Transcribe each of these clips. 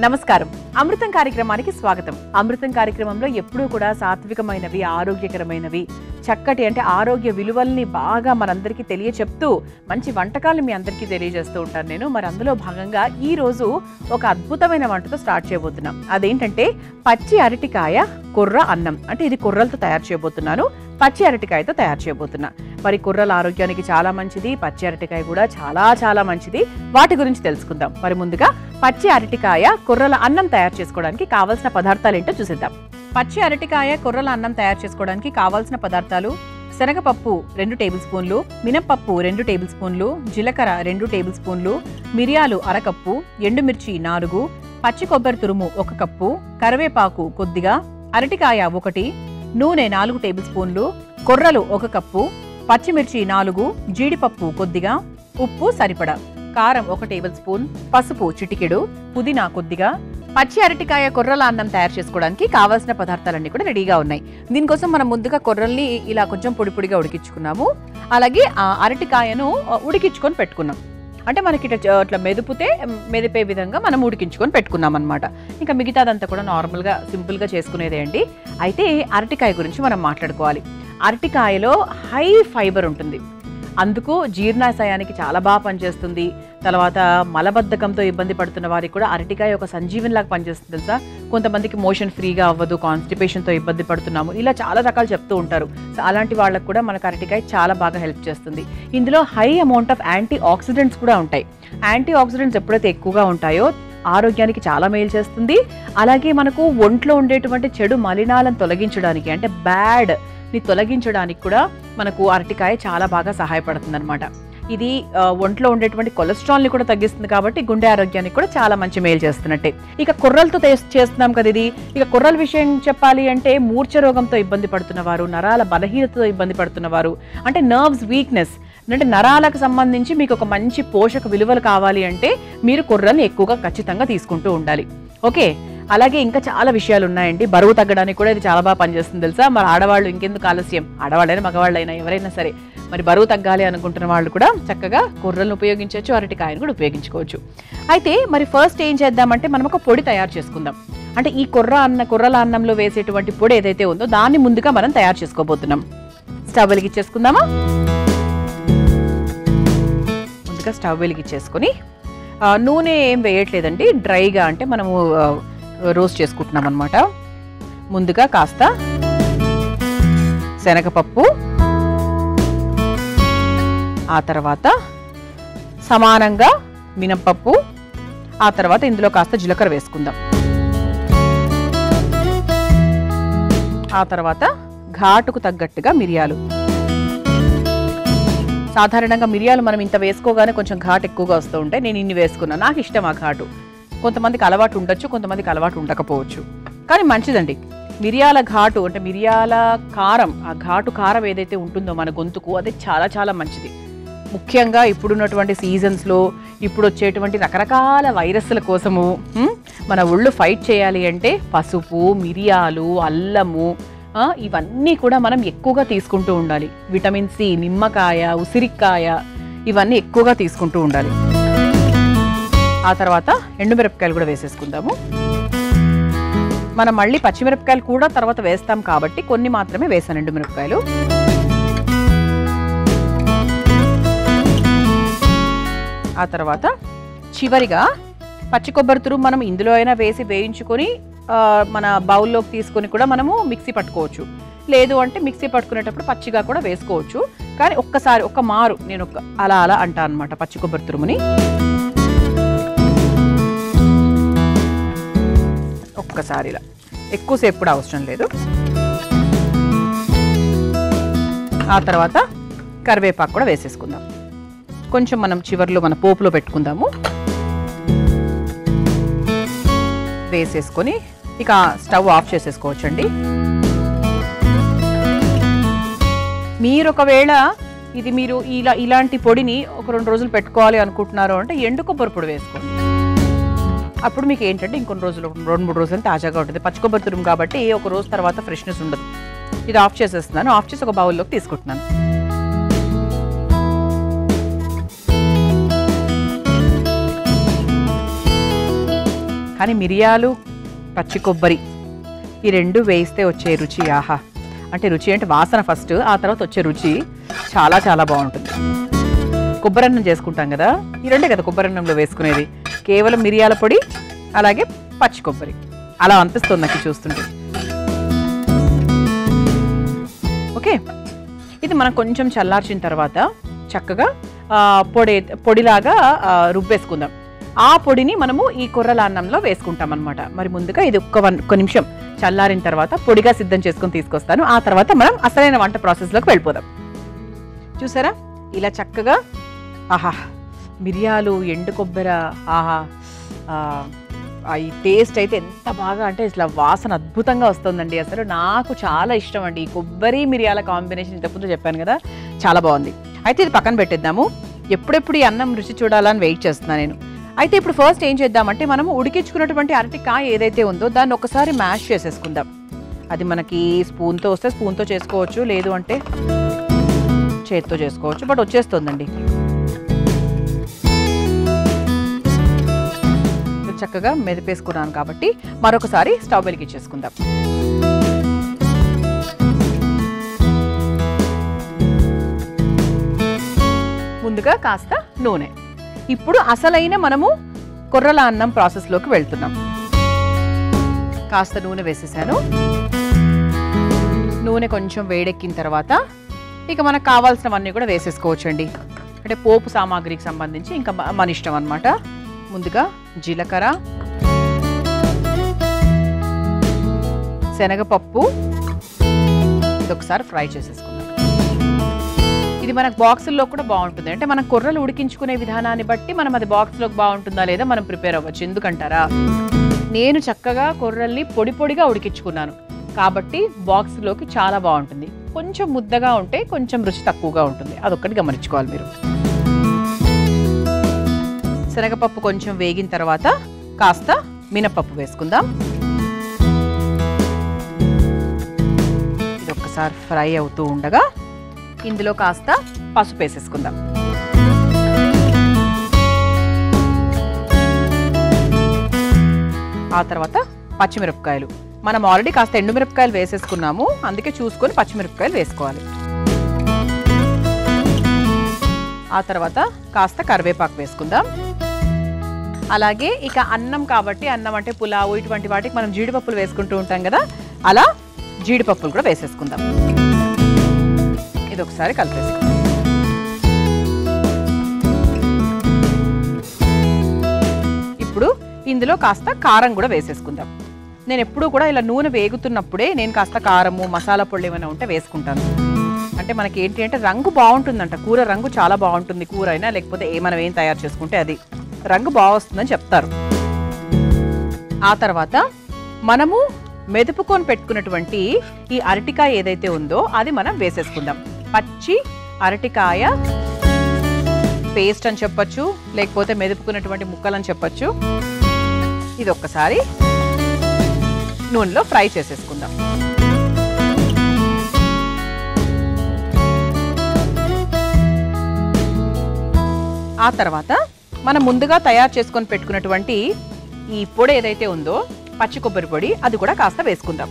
నమస్కారం. అమృతం కార్యక్రమానికి స్వాగతం. అమృతం కార్యక్రమంలో ఎప్పుడూ కూడా సాత్వికమైనవి, ఆరోగ్యకరమైనవి, చక్కటి అంటే ఆరోగ్య విలువల్ని బాగా మనందరికీ తెలియచెప్తూ మంచి వంటకాలను మీ అందరికీ తెలియజేస్తూ ఉంటాను నేను. మరి అందులో భాగంగా ఈ రోజు ఒక అద్భుతమైన వంటతో స్టార్ట్ చేయబోతున్నాం. అదేంటంటే పచ్చి అరటికాయ కుర్ర అన్నం. అంటే ఇది కుర్రలతో తయారు చేయబోతున్నాను. పచ్చి అరటికాయతో తయారు చేయబోతున్నా. మరి కుర్రల ఆరోగ్యానికి చాలా మంచిది, పచ్చి అరటికాయ కూడా చాలా చాలా మంచిది. వాటి గురించి తెలుసుకుందాం. మరి ముందుగా పచ్చి అరటికాయ కుర్రల అన్నం తయారు చేసుకోవడానికి కావాల్సిన పదార్థాలు ఏంటో చూసేద్దాం. పచ్చి అరటికాయ కుర్రల అన్నం తయారు చేసుకోవడానికి కావాల్సిన పదార్థాలు: శనగపప్పు 2 టేబుల్ స్పూన్లు, మినప్పప్పు 2 టేబుల్ స్పూన్లు, జీలకర్ర 2 టేబుల్ స్పూన్లు, మిరియాలు అరకప్పు, ఎండుమిర్చి 4, పచ్చి కొబ్బరి తురుము 1 కప్పు, కరివేపాకు కొద్దిగా, అరటికాయ 1, నూనె 4 టేబుల్ స్పూన్లు, కొర్రలు 1 కప్పు, పచ్చిమిర్చి 4, జీడిపప్పు కొద్దిగా, ఉప్పు సరిపడా, కారం 1 టేబుల్ స్పూన్, పసుపు చిటికెడు, పుదీనా కొద్దిగా. పచ్చి అరటికాయ కొర్రల అన్నం తయారు చేసుకోవడానికి కావాల్సిన పదార్థాలన్నీ కూడా రెడీగా ఉన్నాయి. దీనికోసం మనం ముందుగా కొర్రల్ని ఇలా కొంచెం పొడి పొడిగా ఉడికించుకున్నాము. అలాగే ఆ అరటికాయను ఉడికించుకొని పెట్టుకున్నాం. అంటే మనకి ఇట్లా మెదిపే విధంగా మనం ఉడికించుకొని పెట్టుకున్నాం అనమాట. ఇంకా మిగతాదంతా కూడా నార్మల్గా సింపుల్గా చేసుకునేదే అండి. అయితే అరటికాయ గురించి మనం మాట్లాడుకోవాలి. అరటికాయలో హై ఫైబర్ ఉంటుంది. అందుకు జీర్ణాశయానికి చాలా బాగా పనిచేస్తుంది. తర్వాత మలబద్ధకంతో ఇబ్బంది పడుతున్న వారికి కూడా అరటికాయ ఒక సంజీవనిలాగా పనిచేస్తుంది తెలుసా. కొంతమందికి మోషన్ ఫ్రీగా అవ్వదు, కాన్స్టిపేషన్తో ఇబ్బంది పడుతున్నాము, ఇలా చాలా రకాలు చెప్తూ ఉంటారు. సో అలాంటి వాళ్ళకు కూడా మనకు అరటికాయ చాలా బాగా హెల్ప్ చేస్తుంది. ఇందులో high amount of antioxidants కూడా ఉంటాయి. యాంటీ ఆక్సిడెంట్స్ ఎప్పుడైతే ఎక్కువగా ఉంటాయో ఆరోగ్యానికి చాలా మేలు చేస్తుంది. అలాగే మనకు ఒంట్లో ఉండేటువంటి చెడు మలినాలను తొలగించడానికి, అంటే బ్యాడ్ ని తొలగించడానికి కూడా మనకు అరటికాయ చాలా బాగా సహాయపడుతుంది అనమాట. ఇది ఒంట్లో ఉండేటువంటి కొలెస్ట్రాల్ని కూడా తగ్గిస్తుంది కాబట్టి గుండె ఆరోగ్యానికి కూడా చాలా మంచి మేలు చేస్తున్నట్టే. ఇక కుర్రలతో చేస్తున్నాం కదా ఇది. ఇక కుర్రల విషయం చెప్పాలి అంటే మూర్ఛ రోగంతో ఇబ్బంది పడుతున్నవారు, నరాల బలహీనతతో ఇబ్బంది పడుతున్నవారు, అంటే నర్వ్స్ వీక్నెస్, అంటే నరాలకు సంబంధించి మీకు ఒక మంచి పోషక విలువలు కావాలి అంటే మీరు కుర్రల్ని ఎక్కువగా ఖచ్చితంగా తీసుకుంటూ ఉండాలి. ఓకే, అలాగే ఇంకా చాలా విషయాలు ఉన్నాయండి. బరువు తగ్గడానికి కూడా ఇది చాలా బాగా పనిచేస్తుంది తెలుసా. మరి ఆడవాళ్ళు ఇంకెందుకు ఆలస్యం, ఆడవాళ్ళైనా మగవాళ్ళైనా ఎవరైనా సరే మరి బరువు తగ్గాలి అనుకుంటున్న వాళ్ళు కూడా చక్కగా కుర్రలను ఉపయోగించవచ్చు, అరటికాయను కూడా ఉపయోగించుకోవచ్చు. అయితే మరి ఫస్ట్ ఏం చేద్దామంటే మనం ఒక పొడి తయారు చేసుకుందాం. అంటే ఈ కుర్రల అన్నంలో వేసేటువంటి పొడి ఏదైతే ఉందో దాన్ని ముందుగా మనం తయారు చేసుకోబోతున్నాం. స్టవ్ వెలిగించేసుకుందామా. ముందుగా స్టవ్ వెలిగించేసుకొని నూనె ఏం వేయట్లేదండి, డ్రైగా అంటే మనము రోస్ట్ చేసుకుంటున్నాం అనమాట. ముందుగా కాస్త శనగపప్పు, ఆ తర్వాత సమానంగా మినప్పప్పు, ఆ తర్వాత ఇందులో కాస్త జీలకర్ర వేసుకుందాం. ఆ తర్వాత ఘాటుకు తగ్గట్టుగా మిరియాలు. సాధారణంగా మిరియాలు మనం ఇంత వేసుకోగానే కొంచెం ఘాటు ఎక్కువగా వస్తూ ఉంటాయి. నేను ఇన్ని వేసుకున్నాను, నాకు ఇష్టం ఆ ఘాటు. కొంతమందికి అలవాటు ఉండొచ్చు, కొంతమందికి అలవాటు ఉండకపోవచ్చు, కానీ మంచిదండి. మిరియాల ఘాటు అంటే మిరియాల కారం, ఆ ఘాటు కారం ఏదైతే ఉంటుందో మన గొంతుకు, అది చాలా చాలా మంచిది. ముఖ్యంగా ఇప్పుడున్నటువంటి సీజన్స్లో ఇప్పుడు వచ్చేటువంటి రకరకాల వైరస్ల కోసము మన ఒళ్ళు ఫైట్ చేయాలి అంటే పసుపు, మిరియాలు, అల్లము ఇవన్నీ కూడా మనం ఎక్కువగా తీసుకుంటూ ఉండాలి. విటమిన్ సి, నిమ్మకాయ, ఉసిరికాయ ఇవన్నీ ఎక్కువగా తీసుకుంటూ ఉండాలి. ఆ తర్వాత ఎండుమిరపకాయలు కూడా వేసేసుకుందాము. మనం మళ్ళీ పచ్చిమిరపకాయలు కూడా తర్వాత వేస్తాం కాబట్టి కొన్ని మాత్రమే వేసాను ఎండుమిరపకాయలు. ఆ తర్వాత చివరిగా పచ్చి కొబ్బరి తురుము మనం ఇందులో అయినా వేసి వేయించుకొని మన బౌల్లోకి తీసుకొని కూడా మనము మిక్సీ పట్టుకోవచ్చు. లేదు అంటే మిక్సీ పట్టుకునేటప్పుడు పచ్చిగా కూడా వేసుకోవచ్చు. కానీ ఒక్క మారు నేను అలా అంటా అనమాట పచ్చి కొబ్బరి తురుముని. ఒక్కసారి ఇలా, ఎక్కువసేపు కూడా అవసరం లేదు. ఆ తర్వాత కరివేపాకు కూడా వేసేసుకుందాం. కొంచెం మనం చివర్లో మన పోపులో పెట్టుకుందాము. వేసేసుకొని ఇక స్టవ్ ఆఫ్ చేసేసుకోవచ్చండి. మీరు ఒకవేళ ఇది మీరు ఇలాంటి పొడిని ఒక 2 రోజులు పెట్టుకోవాలి అనుకుంటున్నారు అంటే ఎండు కొబ్బరి పొడి వేసుకోండి. అప్పుడు మీకు ఏంటంటే ఇంకొన్ని రోజులు 2-3 రోజులు తాజాగా ఉంటుంది. పచ్చి కొబ్బరి తురుము కాబట్టి ఒక రోజు తర్వాత ఫ్రెష్నెస్ ఉండదు. ఇది ఆఫ్ చేసేస్తున్నాను. ఆఫ్ చేసి ఒక బౌల్లోకి తీసుకుంటున్నాను. కానీ మిరియాలు పచ్చి కొబ్బరి ఈ రెండు వేయిస్తే వచ్చే రుచి ఆహా, అంటే రుచి అంటే వాసన ఫస్ట్, ఆ తర్వాత వచ్చే రుచి చాలా చాలా బాగుంటుంది. కొబ్బరన్నం చేసుకుంటాం కదా, ఈ రెండే కదా కొబ్బరన్నంలో వేసుకునేది, కేవలం మిరియాల పొడి అలాగే పచ్చి కొబ్బరి. అలా అనిపిస్తుంది నాకు చూస్తుంటే. ఓకే, ఇది మనం కొంచెం చల్లార్చిన తర్వాత చక్కగా పొడిలాగా రుబ్బేసుకుందాం. ఆ పొడిని మనము ఈ కొర్రల అన్నంలో వేసుకుంటాం అనమాట. మరి ముందుగా ఇది ఒక్క నిమిషం చల్లారిన తర్వాత పొడిగా సిద్ధం చేసుకొని తీసుకొస్తాను. ఆ తర్వాత మనం అసలైన వంట ప్రాసెస్లోకి వెళ్ళిపోదాం. చూసారా ఇలా చక్కగా, ఆహా మిరియాలు ఎండు కొబ్బరి, ఆహా ఈ టేస్ట్ అయితే ఎంత బాగా అంటే ఇట్లా వాసన అద్భుతంగా వస్తుందండి. అసలు నాకు చాలా ఇష్టం అండి ఈ కొబ్బరి మిరియాల కాంబినేషన్. ఇంతకుముందు చెప్పాను కదా, చాలా బాగుంది. అయితే ఇది పక్కన పెట్టేద్దాము. ఎప్పుడెప్పుడు ఈ అన్నం రుచి చూడాలని వెయిట్ చేస్తున్నాను నేను. అయితే ఇప్పుడు ఫస్ట్ ఏం చేద్దామంటే మనము ఉడికించుకున్నటువంటి అరటికాయ ఏదైతే ఉందో దాన్ని ఒకసారి మ్యాష్ చేసేసుకుందాం. అది మనకి స్పూన్తో వస్తే స్పూన్తో చేసుకోవచ్చు, లేదు అంటే చేత్తో చేసుకోవచ్చు, బట్ వచ్చేస్తుందండి. చక్కగా మెదిపేసుకున్నాను కాబట్టి మరొకసారి స్టవ్ వెలిగించేసుకుందాం. ముందుగా కాస్త నూనె. ఇప్పుడు అసలైన మనము కొర్రల అన్నం ప్రాసెస్లోకి వెళ్తున్నాం. కాస్త నూనె వేసేసాను. నూనె కొంచెం వేడెక్కిన తర్వాత ఇక మనకు కావాల్సినవన్నీ కూడా వేసేసుకోవచ్చండి. అంటే పోపు సామాగ్రికి సంబంధించి ఇంకా మన ఇష్టం అన్నమాట. ముందుగా జీలకర్ర, శనగపప్పు, ఇదొకసారి ఫ్రై చేసేసుకుందాం. ఇది మనకు బాక్సుల్లో కూడా బాగుంటుంది. అంటే మనం కొర్రలు ఉడికించుకునే విధానాన్ని బట్టి మనం అది బాక్స్లోకి బాగుంటుందా లేదా మనం ప్రిపేర్ అవ్వచ్చు. ఎందుకంటారా, నేను చక్కగా కొర్రల్ని పొడి పొడిగా ఉడికించుకున్నాను కాబట్టి బాక్స్లోకి చాలా బాగుంటుంది. కొంచెం ముద్దగా ఉంటే కొంచెం రుచి తక్కువగా ఉంటుంది, అదొక్కటి గమనించుకోవాలి మీరు. శనగపప్పు కొంచెం వేగిన తర్వాత కాస్త మినపప్పు వేసుకుందాం. ఇది ఒక్కసారి ఫ్రై అవుతూ ఉండగా ఇందులో కాస్త పసుపు వేసేసుకుందాం. ఆ తర్వాత పచ్చిమిరపకాయలు. మనం ఆల్రెడీ కాస్త ఎండుమిరపకాయలు వేసేసుకున్నాము, అందుకే చూసుకొని పచ్చిమిరపకాయలు వేసుకోవాలి. ఆ తర్వాత కాస్త కరివేపాకు వేసుకుందాం. అలాగే ఇక అన్నం కాబట్టి, అన్నం అంటే పులావు ఇటువంటి వాటికి మనం జీడిపప్పులు వేసుకుంటూ ఉంటాం కదా, అలా జీడిపప్పులు కూడా వేసేసుకుందాం. ఇది ఒకసారి కలిపేసుకుందాం. ఇప్పుడు ఇందులో కాస్త కారం కూడా వేసేసుకుందాం. నేను ఎప్పుడూ కూడా ఇలా నూనె వేగుతున్నప్పుడే నేను కాస్త కారము, మసాలా పొడి ఏమైనా ఉంటే వేసుకుంటాను. అంటే మనకి ఏంటి అంటే రంగు బాగుంటుందంట, కూర రంగు చాలా బాగుంటుంది. కూర అయినా లేకపోతే మనం ఏం తయారు చేసుకుంటే అది రంగు బాగా వస్తుందని చెప్తారు. ఆ తర్వాత మనము మెదుపుకొని పెట్టుకున్నటువంటి ఈ అరటికాయ ఏదైతే ఉందో అది మనం వేసేసుకుందాం. పచ్చి అరటికాయ పేస్ట్ అని చెప్పొచ్చు, లేకపోతే మెదుపుకున్నటువంటి ముక్కలు అని చెప్పొచ్చు. ఇది ఒక్కసారి నూనెలో ఫ్రై చేసేసుకుందాం. ఆ తర్వాత మనం ముందుగా తయారు చేసుకొని పెట్టుకున్నటువంటి ఈ పొడి ఏదైతే ఉందో పచ్చి కొబ్బరి పొడి, అది కూడా కాస్త వేసుకుందాం.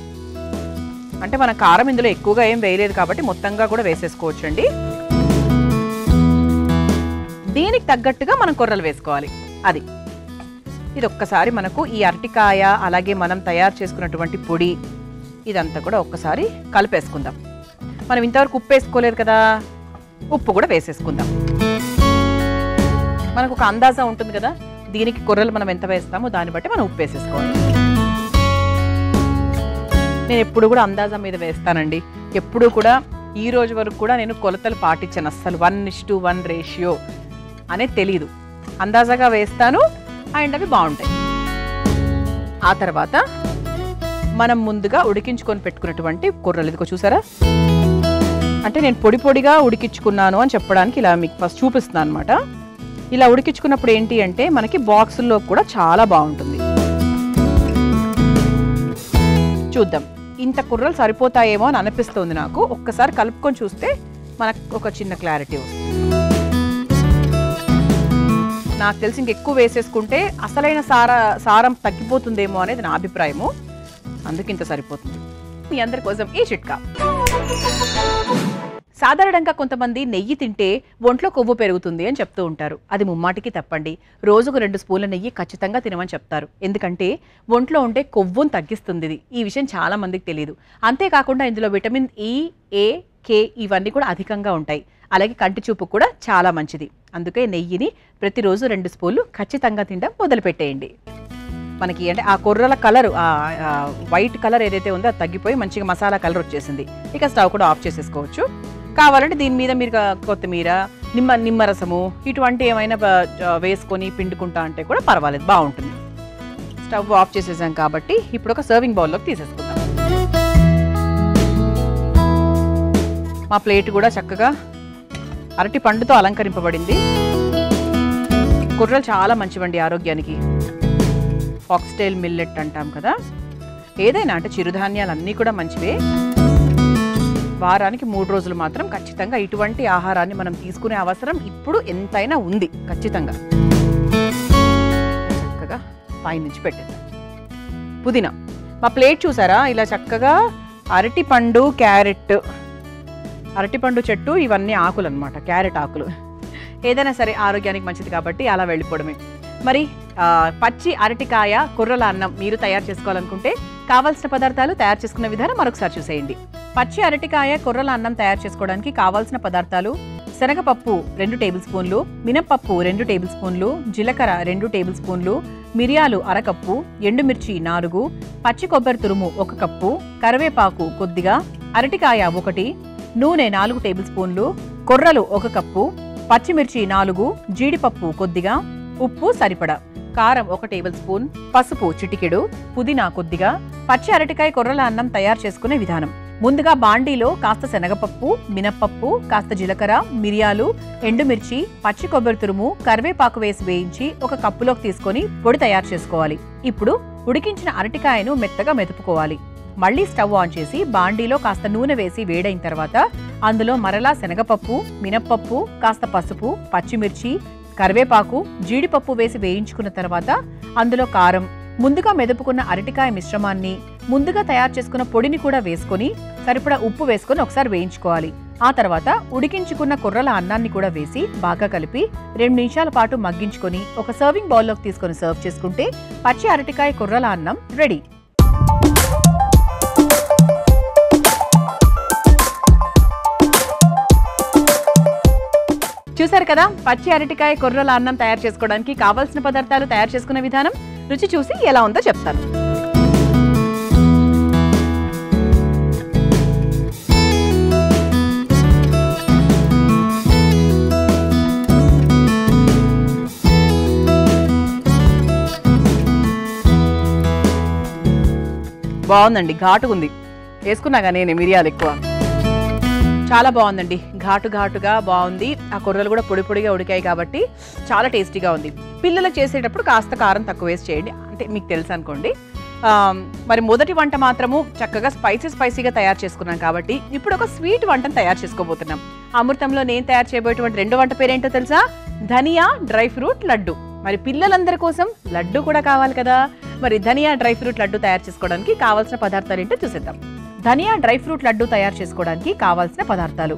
అంటే మన కారం ఇందులో ఎక్కువగా ఏం వేయలేదు కాబట్టి మొత్తంగా కూడా వేసేసుకోవచ్చండి. దీనికి తగ్గట్టుగా మనం కొర్రలు వేసుకోవాలి. అది ఇది ఒక్కసారి మనకు ఈ అరటికాయ అలాగే మనం తయారు చేసుకున్నటువంటి పొడి ఇదంతా కూడా ఒక్కసారి కలిపేసుకుందాం. మనం ఇంతవరకు ఉప్పు వేసుకోలేదు కదా, ఉప్పు కూడా వేసేసుకుందాం. మనకు ఒక అందాజా ఉంటుంది కదా, దీనికి కొర్రలు మనం ఎంత వేస్తామో దాన్ని బట్టి మనం ఉప్పు వేసేసుకోవాలి. నేను ఎప్పుడు కూడా అందాజా మీద వేస్తానండి. ఎప్పుడు కూడా ఈ రోజు వరకు కూడా నేను కొలతలు పాటించాను. అస్సలు 1:1 రేషియో అనేది తెలీదు. అందాజాగా వేస్తాను అండ్ అవి బాగుంటాయి. ఆ తర్వాత మనం ముందుగా ఉడికించుకొని పెట్టుకున్నటువంటి కొర్రలు, ఇదిగో చూసారా, అంటే నేను పొడి పొడిగా ఉడికించుకున్నాను అని చెప్పడానికి ఇలా మీకు ఫస్ట్ చూపిస్తున్నాను అనమాట. ఇలా ఉడికించుకున్నప్పుడు ఏంటి అంటే మనకి బాక్సుల్లో కూడా చాలా బాగుంటుంది. చూద్దాం, ఇంత కుర్రలు సరిపోతాయేమో అని అనిపిస్తుంది నాకు. ఒక్కసారి కలుపుకొని చూస్తే మనకు ఒక చిన్న క్లారిటీ వస్తుంది. నాకు తెలిసి ఇంకెక్కువ వేసేసుకుంటే అసలైన సారం తగ్గిపోతుందేమో అనేది నా అభిప్రాయము. అందుకు ఇంత సరిపోతుంది. మీ అందరి కోసం ఈ చిట్కా. సాధారణంగా కొంతమంది నెయ్యి తింటే ఒంట్లో కొవ్వు పెరుగుతుంది అని చెప్తూ ఉంటారు. అది ముమ్మాటికి తప్పండి. రోజుకు 2 స్పూన్ల నెయ్యి ఖచ్చితంగా తినమని చెప్తారు. ఎందుకంటే ఒంట్లో ఉండే కొవ్వును తగ్గిస్తుంది ఇది. ఈ విషయం చాలా మందికి తెలియదు. అంతేకాకుండా ఇందులో విటమిన్ ఈ, ఏ, కే ఇవన్నీ కూడా అధికంగా ఉంటాయి. అలాగే కంటి చూపు కూడా చాలా మంచిది. అందుకే నెయ్యిని ప్రతిరోజు 2 స్పూన్లు ఖచ్చితంగా తినడం మొదలుపెట్టేయండి. మనకి అంటే ఆ కొర్రల కలర్, వైట్ కలర్ ఏదైతే ఉందో అది తగ్గిపోయి మంచిగా మసాలా కలర్ వచ్చేసింది. ఇక స్టవ్ కూడా ఆఫ్ చేసేసుకోవచ్చు. కావాలంటే దీని మీద మీరు కొత్తిమీర, నిమ్మరసము ఇటువంటి ఏమైనా వేసుకొని పిండుకుంటా అంటే కూడా పర్వాలేదు, బాగుంటుంది. స్టవ్ ఆఫ్ చేసేసాం కాబట్టి ఇప్పుడు ఒక సర్వింగ్ బౌల్లోకి తీసేసుకుందాం. మా ప్లేట్ కూడా చక్కగా అరటి పండుతో అలంకరింపబడింది. కొర్రలు చాలా మంచివండి ఆరోగ్యానికి. ఫాక్స్టైల్ మిల్లెట్ అంటాం కదా, ఏదైనా అంటే చిరుధాన్యాలు అన్నీ కూడా మంచివే. వారానికి 3 రోజులు మాత్రం ఖచ్చితంగా ఇటువంటి ఆహారాన్ని మనం తీసుకునే అవసరం ఇప్పుడు ఎంతైనా ఉంది ఖచ్చితంగా. చక్కగా పైనుంచి పెట్టేద్దాం. పుదీనా. మా ప్లేట్ చూసారా, ఇలా చక్కగా అరటిపండు, క్యారెట్, అరటిపండు చెట్టు ఇవన్నీ ఆకులు అనమాట, క్యారెట్ ఆకులు. ఏదైనా సరే ఆరోగ్యానికి మంచిది కాబట్టి అలా వెళ్ళిపోవడమే. మరి పచ్చి అరటికాయ కొర్రల అన్నం మీరు తయారు చేసుకోవాలనుకుంటే కావాల్సిన పదార్థాలు, తయారు చేసుకునే విధానం మరొకసారి చూసేయండి. పచ్చి అరటికాయ కొర్రల అన్నం తయారు చేసుకోవడానికి కావాల్సిన పదార్థాలు: శనగపప్పు 2 టేబుల్ స్పూన్లు, మినప్పప్పు 2 టేబుల్ స్పూన్లు, జీలకర్ర 2 టేబుల్ స్పూన్లు, మిరియాలు అరకప్పు, ఎండుమిర్చి 4, పచ్చి కొబ్బరి తురుము 1 కప్పు, కరివేపాకు కొద్దిగా, అరటికాయ 1, నూనె 4 టేబుల్ స్పూన్లు, కొర్రలు 1 కప్పు, పచ్చిమిర్చి 4, జీడిపప్పు కొద్దిగా, ఉప్పు సరిపడా, కారం 1 టేబుల్ స్పూన్, పసుపు చిటికెడు, పుదీనా కొద్దిగా. పచ్చి అరటికాయ కొర్రల అన్నం తయారు చేసుకునే విధానం: ముందుగా బాండీలో కాస్త శనగపప్పు, మినప్పప్పు, కాస్త జీలకర్ర, మిరియాలు, ఎండుమిర్చి, పచ్చి కొబ్బరి తురుము, కరివేపాకు వేసి వేయించి ఒక కప్పులోకి తీసుకొని పొడి తయారు చేసుకోవాలి. ఇప్పుడు ఉడికించిన అరటికాయను మెత్తగా మెదుపుకోవాలి. మళ్లీ స్టవ్ ఆన్ చేసి బాండీలో కాస్త నూనె వేసి వేడైన తర్వాత అందులో మరలా శనగపప్పు, మినప్పప్పు, కాస్త పసుపు, పచ్చిమిర్చి, కరివేపాకు, జీడిపప్పు వేసి వేయించుకున్న తర్వాత అందులో కారం, ముందుగా మెదుపుకున్న అరటికాయ మిశ్రమాన్ని, ముందుగా తయారు చేసుకున్న పొడిని కూడా వేసుకొని సరిపడా ఉప్పు వేసుకొని ఒకసారి వేయించుకోవాలి. ఆ తర్వాత ఉడికించుకున్న కొర్రల అన్నాన్ని కూడా వేసి బాగా కలిపి 2 నిమిషాల పాటు మగ్గించుకొని ఒక సర్వింగ్ బౌల్లోకి తీసుకొని సర్వ్ చేసుకుంటే పచ్చి అరటికాయ కొర్రల అన్నం రెడీ. చూసారు కదా, పచ్చి అరటికాయ కొర్రల అన్నం తయారు చేసుకోవడానికి కావాల్సిన పదార్థాలు, తయారు చేసుకునే విధానం. రుచి చూసి ఎలా ఉందో చెప్తాను. బాగుందండి, ఘాటుగా ఉంది. వేసుకున్నాగా నేను మిరియాలు ఎక్కువ. చాలా బాగుందండి, ఘాటుగా బాగుంది. ఆ కొర్రలు కూడా పొడి పొడిగా ఉడికాయి కాబట్టి చాలా టేస్టీగా ఉంది. పిల్లలకు చేసేటప్పుడు కాస్త కారం తక్కువ వేసి చేయండి, అంటే మీకు తెలుసు అనుకోండి. మరి మొదటి వంట మాత్రము చక్కగా స్పైసీగా తయారు చేసుకున్నాం కాబట్టి ఇప్పుడు ఒక స్వీట్ వంటను తయారు చేసుకోబోతున్నాం. అమృతంలో నేను తయారు చేయబోయేటువంటి 2వ వంట పేరేంటో తెలుసా? ధనియా డ్రై ఫ్రూట్ లడ్డు. మరి పిల్లలందరి కోసం లడ్డు కూడా కావాలి కదా. మరి ధనియా డ్రై ఫ్రూట్ లడ్డు తయారు చేసుకోవడానికి కావాల్సిన పదార్థాలు ఏంటో చూసేద్దాం. ధనియా డ్రై ఫ్రూట్ లడ్డు తయారు చేసుకోవడానికి కావాల్సిన పదార్థాలు: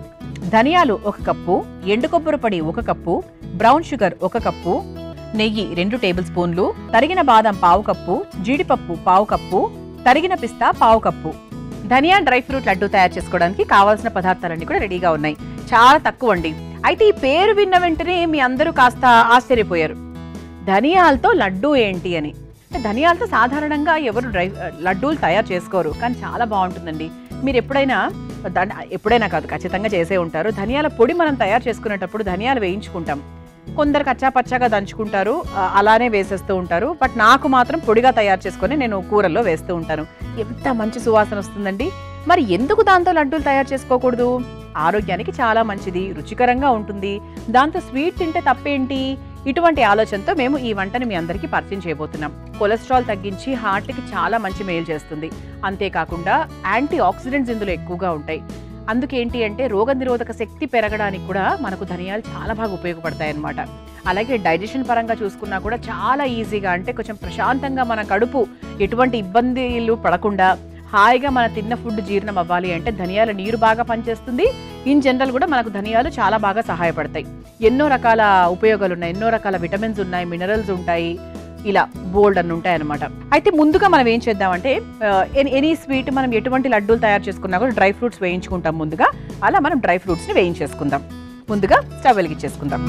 ధనియాలు 1 కప్పు, ఎండు కొబ్బరి పొడి 1 కప్పు, బ్రౌన్ షుగర్ 1 కప్పు, నెయ్యి 2 టేబుల్ స్పూన్లు, తరిగిన బాదం 1/2 కప్పు, జీడిపప్పు 1/2 కప్పు, తరిగిన పిస్తా 1/2 కప్పు. ధనియా డ్రై ఫ్రూట్ లడ్డు తయారు చేసుకోవడానికి కావాల్సిన పదార్థాలన్నీ కూడా రెడీగా ఉన్నాయి. చాలా తక్కువ అండి. అయితే ఈ పేరు విన్న వెంటనే మీ అందరూ కాస్త ఆశ్చర్యపోయారు, ధనియాలతో లడ్డు ఏంటి అని. ధనియాలతో సాధారణంగా ఎవరు లడ్డూలు తయారు చేసుకోరు, కానీ చాలా బాగుంటుందండి. మీరు ఎప్పుడైనా కాదు, ఖచ్చితంగా చేసే ఉంటారు. ధనియాల పొడి మనం తయారు చేసుకునేటప్పుడు ధనియాలు వేయించుకుంటాం. కొందరు కచ్చా పచ్చాగా దంచుకుంటారు, అలానే వేసేస్తూ ఉంటారు. బట్ నాకు మాత్రం పొడిగా తయారు చేసుకొని నేను కూరల్లో వేస్తూ ఉంటాను. ఎంత మంచి సువాసన వస్తుందండి. మరి ఎందుకు దాంతో లడ్డూలు తయారు చేసుకోకూడదు? ఆరోగ్యానికి చాలా మంచిది, రుచికరంగా ఉంటుంది. దాంతో స్వీట్ తింటే తప్పేంటి? ఇటువంటి ఆలోచనతో మేము ఈ వంటని మీ అందరికీ పరిచయం చేయబోతున్నాం. కొలెస్ట్రాల్ తగ్గించి హార్ట్కి చాలా మంచి మేలు చేస్తుంది. అంతేకాకుండా యాంటీ ఆక్సిడెంట్స్ ఇందులో ఎక్కువగా ఉంటాయి. అందుకేంటి అంటే రోగనిరోధక శక్తి పెరగడానికి కూడా మనకు ధనియాలు చాలా బాగా ఉపయోగపడతాయి అన్నమాట. అలాగే డైజెషన్ పరంగా చూసుకున్నా కూడా చాలా ఈజీగా, అంటే కొంచెం ప్రశాంతంగా మన కడుపు ఎటువంటి ఇబ్బందులు పడకుండా హాయిగా మన తిన్న ఫుడ్ జీర్ణం అవ్వాలి అంటే ధనియాల నీరు బాగా పనిచేస్తుంది. ఇన్ జనరల్ కూడా మనకు ధనియాలు చాలా బాగా సహాయపడతాయి. ఎన్నో రకాల ఉపయోగాలు ఉన్నాయి, ఎన్నో రకాల విటమిన్స్ ఉన్నాయి, మినరల్స్ ఉంటాయి, ఇలా బోల్డ్ అని ఉంటాయి అనమాట. అయితే ముందుగా మనం ఏం చేద్దామంటే ఎనీ స్వీట్ మనం ఎటువంటి లడ్డూలు తయారు చేసుకున్నా కూడా డ్రై ఫ్రూట్స్ వేయించుకుంటాం ముందుగా. అలా మనం డ్రై ఫ్రూట్స్ని వేయించేసుకుందాం. ముందుగా స్టవ్ వెలిగించేసుకుందాం.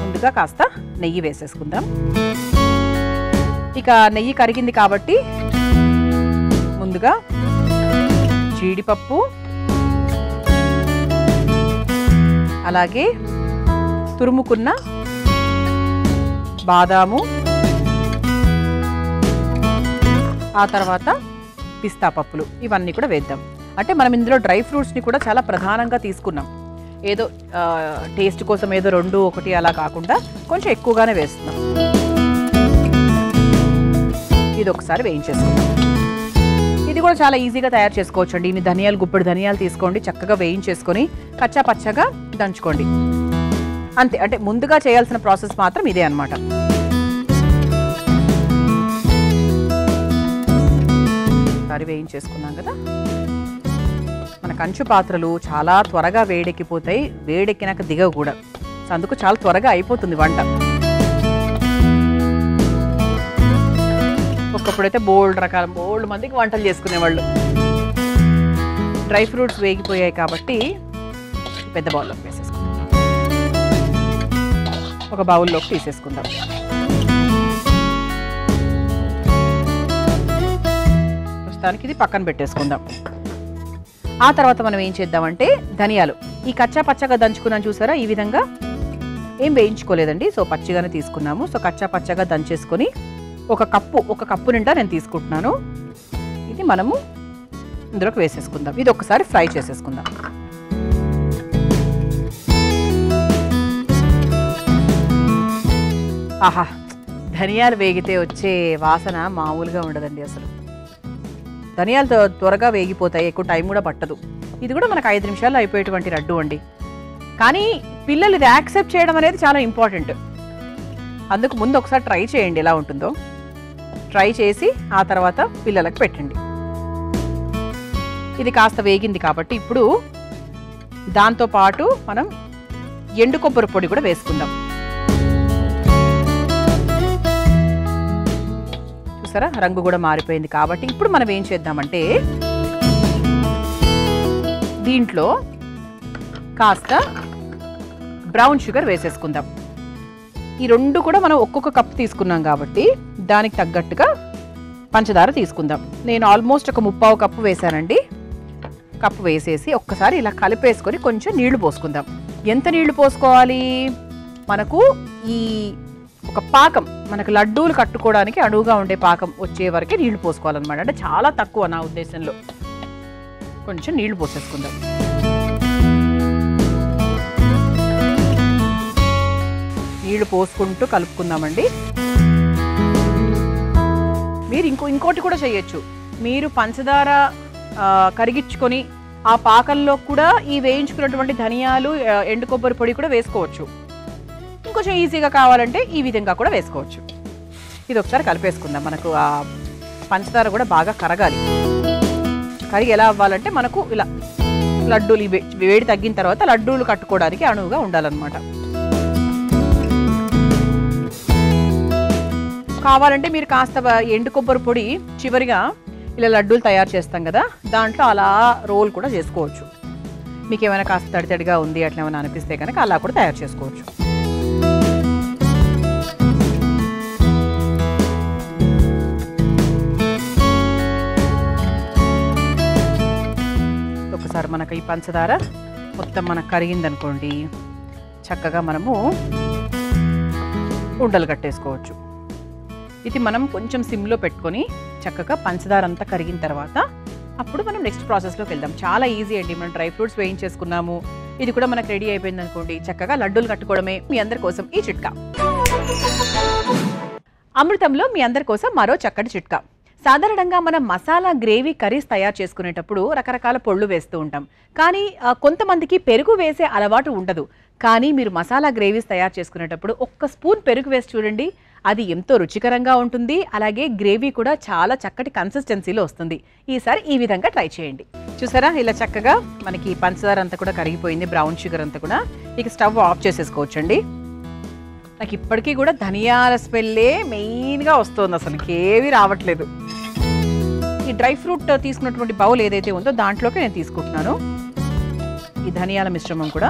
ముందుగా కాస్త నెయ్యి వేసేసుకుందాం. ఇక నెయ్యి కరిగింది కాబట్టి ముందుగా జీడిపప్పు, అలాగే తురుముకున్న బాదాము, ఆ తర్వాత పిస్తా పప్పులు ఇవన్నీ కూడా వేద్దాం. అంటే మనం ఇందులో డ్రై ఫ్రూట్స్ని కూడా చాలా ప్రధానంగా తీసుకున్నాం. ఏదో టేస్ట్ కోసం ఏదో 2, 1 అలా కాకుండా కొంచెం ఎక్కువగానే వేస్తున్నాం. ఇది ఒకసారి వేయించేసుకుందాం. ఇది కూడా చాలా ఈజీగా తయారు చేసుకోవచ్చు అండి. ఇన్ని ధనియాలు, గుప్పెడు ధనియాలు తీసుకోండి, చక్కగా వేయించేసుకొని కచ్చా పచ్చగా దంచుకోండి. అంతే, అంటే ముందుగా చేయాల్సిన ప్రాసెస్ మాత్రం ఇదే అన్నమాట. ఒకసారి వేయించేసుకున్నాం కదా. మన కంచు పాత్రలు చాలా త్వరగా వేడెక్కిపోతాయి, వేడెక్కినాక దిగవు కూడా. సో అందుకు చాలా త్వరగా అయిపోతుంది వంట. ఒకప్పుడైతే బోల్డ్ మందికి వంటలు చేసుకునేవాళ్ళు. డ్రై ఫ్రూట్స్ వేగిపోయాయి కాబట్టి పెద్ద బౌల్లోకి వేసేసుకుందాం. ఒక బౌల్లోకి తీసేసుకుందాం. ప్రస్తుతానికి ఇది పక్కన పెట్టేసుకుందాం. ఆ తర్వాత మనం ఏం చేద్దామంటే ధనియాలు ఈ కచ్చా పచ్చగా దంచుకున్నాం చూసారా, ఈ విధంగా ఏం వేయించుకోలేదండి. సో పచ్చిగానే తీసుకున్నాము. సో కచ్చా పచ్చగా దంచేసుకొని ఒక కప్పు నిండా నేను తీసుకుంటున్నాను. ఇది మనము ఇందులోకి వేసేసుకుందాం. ఇది ఒకసారి ఫ్రై చేసేసుకుందాం. ఆహా, ధనియాలు వేగితే వచ్చే వాసన మామూలుగా ఉండదండి అసలు. ధనియాలు త్వరగా వేగిపోతాయి, ఎక్కువ టైం కూడా పట్టదు. ఇది కూడా మనకు 5 నిమిషాల్లో అయిపోయేటువంటి లడ్డు అండి. కానీ పిల్లలు ఇది యాక్సెప్ట్ చేయడం అనేది చాలా ఇంపార్టెంట్. అందుకు ముందు ఒకసారి ట్రై చేయండి ఎలా ఉంటుందో. ట్రై చేసి ఆ తర్వాత పిల్లలకు పెట్టండి. ఇది కాస్త వేగింది కాబట్టి ఇప్పుడు దాంతోపాటు మనం ఎండు కొబ్బరి పొడి కూడా వేసుకుందాం. చూసారా, రంగు కూడా మారిపోయింది కాబట్టి ఇప్పుడు మనం ఏం చేద్దామంటే దీంట్లో కాస్త బ్రౌన్ షుగర్ వేసేసుకుందాం. ఈ 2 కూడా మనం ఒక్కొక్క కప్పు తీసుకున్నాం కాబట్టి దానికి తగ్గట్టుగా పంచదార తీసుకుందాం. నేను ఆల్మోస్ట్ ఒక 3/4 కప్పు వేసానండి. కప్పు వేసేసి ఒక్కసారి ఇలా కలిపేసుకొని కొంచెం నీళ్లు పోసుకుందాం. ఎంత నీళ్లు పోసుకోవాలి? మనకు ఈ ఒక పాకం, మనకు లడ్డూలు కట్టుకోవడానికి అడుగుగా ఉండే పాకం వచ్చే వరకే నీళ్లు పోసుకోవాలన్నమాట. అంటే చాలా తక్కువ నా ఉద్దేశంలో. కొంచెం నీళ్లు పోసేసుకుందాం. నీళ్లు పోసుకుంటూ కలుపుకుందామండి. మీరు ఇంకోటి కూడా చేయొచ్చు. మీరు పంచదార కరిగించుకొని ఆ పాకంలో కూడా ఈ వేయించుకున్నటువంటి ధనియాలు, ఎండు కొబ్బరి పొడి కూడా వేసుకోవచ్చు. ఇంకొంచెం ఈజీగా కావాలంటే ఈ విధంగా కూడా వేసుకోవచ్చు. ఇది ఒకసారి కలిపేసుకుందాం. మనకు ఆ పంచదార కూడా బాగా కరగాలి. కరిగి ఎలా అవ్వాలంటే మనకు ఇలా లడ్డూలు వేడి తగ్గిన తర్వాత లడ్డూలు కట్టుకోవడానికి అణువుగా ఉండాలన్నమాట. కావాలంటే మీరు కాస్త ఎండు కొబ్బరి పొడి చివరిగా ఇలా లడ్డూలు తయారు చేస్తాం కదా, దాంట్లో అలా రోల్ కూడా చేసుకోవచ్చు. మీకు ఏమైనా కాస్త తడితడిగా ఉంది అట్లా ఏమైనా అనిపిస్తే కనుక అలా కూడా తయారు చేసుకోవచ్చు. ఒకసారి మనకు ఈ పంచదార మొత్తం మనకు కరిగిందనుకోండి, చక్కగా మనము ఉండలు కట్టేసుకోవచ్చు. ఇది మనం కొంచెం సిమ్లో పెట్టుకొని చక్కగా పంచదార అంతా కరిగిన తర్వాత అప్పుడు మనం నెక్స్ట్ ప్రాసెస్లోకి వెళ్దాం. చాలా ఈజీ అండి. మనం డ్రై ఫ్రూట్స్ వేయించేసుకున్నాము, ఇది కూడా మనకు రెడీ అయిపోయింది అనుకోండి, చక్కగా లడ్డూలు కట్టుకోవడమే. మీ అందరి కోసం ఈ చిట్కా. అమృతంలో మీ అందరి కోసం మరో చక్కటి చిట్కా. సాధారణంగా మనం మసాలా గ్రేవీ కర్రీస్ తయారు చేసుకునేటప్పుడు రకరకాల పొళ్ళు వేస్తూ ఉంటాం. కానీ కొంతమందికి పెరుగు వేసే అలవాటు ఉండదు. కానీ మీరు మసాలా గ్రేవీస్ తయారు చేసుకునేటప్పుడు ఒక్క స్పూన్ పెరుగు వేసి చూడండి, అది ఎంతో రుచికరంగా ఉంటుంది. అలాగే గ్రేవీ కూడా చాలా చక్కటి కన్సిస్టెన్సీలో వస్తుంది. ఈసారి ఈ విధంగా ట్రై చేయండి. చూసారా, ఇలా చక్కగా మనకి పంచదార అంతా కూడా కరిగిపోయింది, బ్రౌన్ షుగర్ అంతా కూడా. ఇక స్టవ్ ఆఫ్ చేసేసుకోవచ్చండి. నాకు ఇప్పటికీ కూడా ధనియాల స్మెల్లే మెయిన్గా వస్తుంది, అసలు ఏవి రావట్లేదు. ఈ డ్రై ఫ్రూట్ తీసుకున్నటువంటి బౌల్ ఏదైతే ఉందో దాంట్లోకి నేను తీసుకుంటున్నాను ఈ ధనియాల మిశ్రమం కూడా.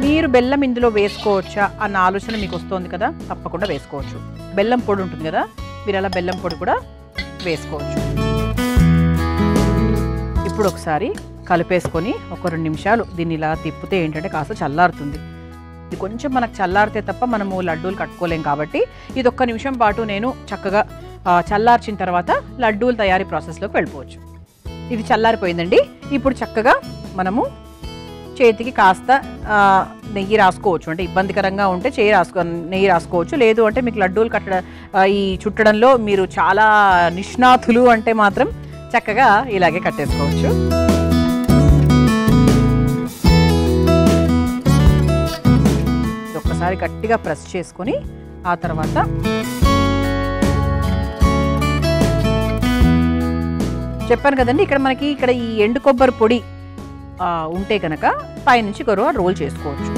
మీరు బెల్లం ఇందులో వేసుకోవచ్చా అన్న ఆలోచన మీకు వస్తుంది కదా, తప్పకుండా వేసుకోవచ్చు. బెల్లం పొడి ఉంటుంది కదా, మీరు అలా బెల్లం పొడి కూడా వేసుకోవచ్చు. ఇప్పుడు ఒకసారి కలిపేసుకొని ఒక 2 నిమిషాలు దీన్ని ఇలా తిప్పితే ఏంటంటే కాస్త చల్లారుతుంది. ఇది కొంచెం మనకు చల్లారితే తప్ప మనము లడ్డూలు కట్టుకోలేం కాబట్టి ఇది 1 నిమిషం పాటు నేను చక్కగా చల్లార్చిన తర్వాత లడ్డూలు తయారీ ప్రాసెస్లోకి వెళ్ళిపోవచ్చు. ఇది చల్లారిపోయిందండి. ఇప్పుడు చక్కగా మనము చేతికి కాస్త నెయ్యి రాసుకోవచ్చు. అంటే ఇబ్బందికరంగా ఉంటే నెయ్యి రాసుకోవచ్చు. లేదు అంటే మీకు లడ్డూలు ఈ చుట్టడంలో మీరు చాలా నిష్ణాతులు అంటే మాత్రం చక్కగా ఇలాగే కట్టేసుకోవచ్చు. ఒక్కసారి గట్టిగా ప్రెస్ చేసుకొని ఆ తర్వాత చెప్పాను కదండి, ఇక్కడ ఈ ఎండు కొబ్బరి పొడి ఉంటే కనుక పైనుంచి గొరవ రోల్ చేసుకోవచ్చు.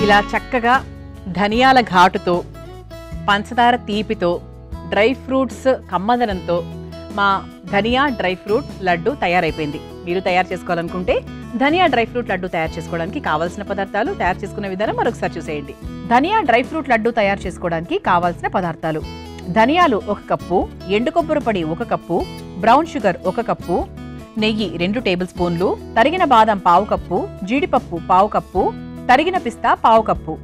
ఇలా చక్కగా ధనియాల ఘాటుతో, పంచదార తీపితో, డ్రై ఫ్రూట్స్ కమ్మదనంతో మా ధనియా డ్రై ఫ్రూట్ లడ్డు తయారైపోయింది. మీరు తయారు చేసుకోవాలనుకుంటే ధనియా డ్రై ఫ్రూట్ లడ్డు తయారు చేసుకోవడానికి కావాల్సిన పదార్థాలు, తయారు చేసుకునే విధానం మరొకసారి చూసేయండి. ధనియా డ్రై ఫ్రూట్ లడ్డు తయారు చేసుకోవడానికి కావాల్సిన పదార్థాలు: ధనియాలు 1 కప్పు, ఎండు కొబ్బరి పొడి 1 కప్పు, బ్రౌన్ షుగర్ 1 కప్పు, నెయ్యి 2 టేబుల్ స్పూన్లు, తరిగిన బాదం 1/2 కప్పు, జీడిపప్పు 1/2 కప్పు, తరిగిన పిస్తా 1/2 కప్పు.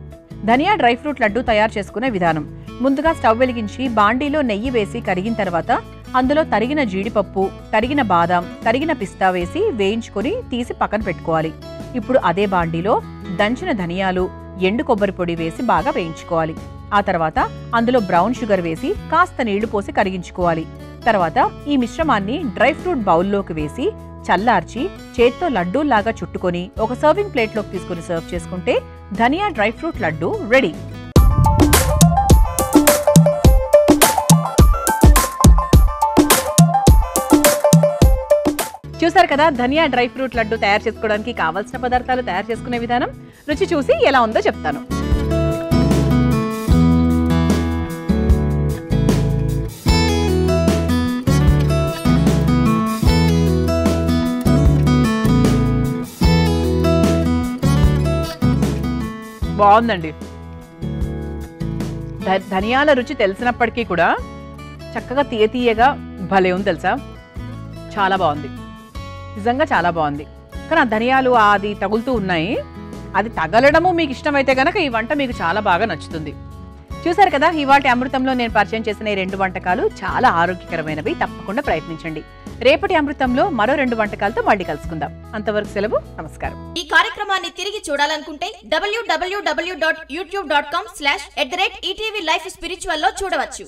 ధనియా డ్రై ఫ్రూట్ లడ్డు తయారు చేసుకునే విధానం: ముందుగా స్టవ్ వెలిగించి బాండీలో నెయ్యి వేసి కరిగిన తర్వాత అందులో తరిగిన జీడిపప్పు, తరిగిన బాదం, తరిగిన పిస్తా వేసి వేయించుకొని తీసి పక్కన పెట్టుకోవాలి. ఇప్పుడు అదే బాండీలో దంచిన ధనియాలు, ఎండు కొబ్బరి పొడి వేసి బాగా వేయించుకోవాలి. ఆ తర్వాత అందులో బ్రౌన్ షుగర్ వేసి కాస్త నీళ్లు పోసి కరిగించుకోవాలి. తర్వాత ఈ మిశ్రమాన్ని డ్రై ఫ్రూట్ బౌల్లోకి వేసి చల్లార్చి చేత్తో లడ్డూల్లాగా చుట్టుకొని ఒక సర్వింగ్ ప్లేట్లోకి తీసుకుని సర్వ్ చేసుకుంటే ధనియా డ్రై ఫ్రూట్ లడ్డు రెడీ. చూసారు కదా, ధనియా డ్రై ఫ్రూట్ లడ్డు తయారు చేసుకోవడానికి కావాల్సిన పదార్థాలు, తయారు చేసుకునే విధానం. రుచి చూసి ఎలా ఉందో చెప్తాను. బాగుందండి. ధనియాల రుచి తెలిసినప్పటికీ కూడా చక్కగా తీయగా భలే ఉంది తెలుసా. చాలా బాగుంది, నిజంగా చాలా బాగుంది. కానీ ఆ ధనియాలు అది తగులుతూ ఉన్నాయి. అది తగలడము మీకు ఇష్టమైతే కనుక ఈ వంట మీకు చాలా బాగా నచ్చుతుంది. చూసారు కదా, ఇవాటి అమృతంలో నేను పరిచయం చేసిన ఈ 2 వంటకాలు చాలా ఆరోగ్యకరమైనవి. తప్పకుండా ప్రయత్నించండి. రేపటి అమృతంలో మరో 2 వంటకాలతో మళ్ళీ కలుసుకుందాం. అంతవరకు సెలవు, నమస్కారం. ఈ కార్యక్రమాన్ని తిరిగి చూడాలనుకుంటే www.youtube.com/ETV Life Spiritual లో చూడవచ్చు.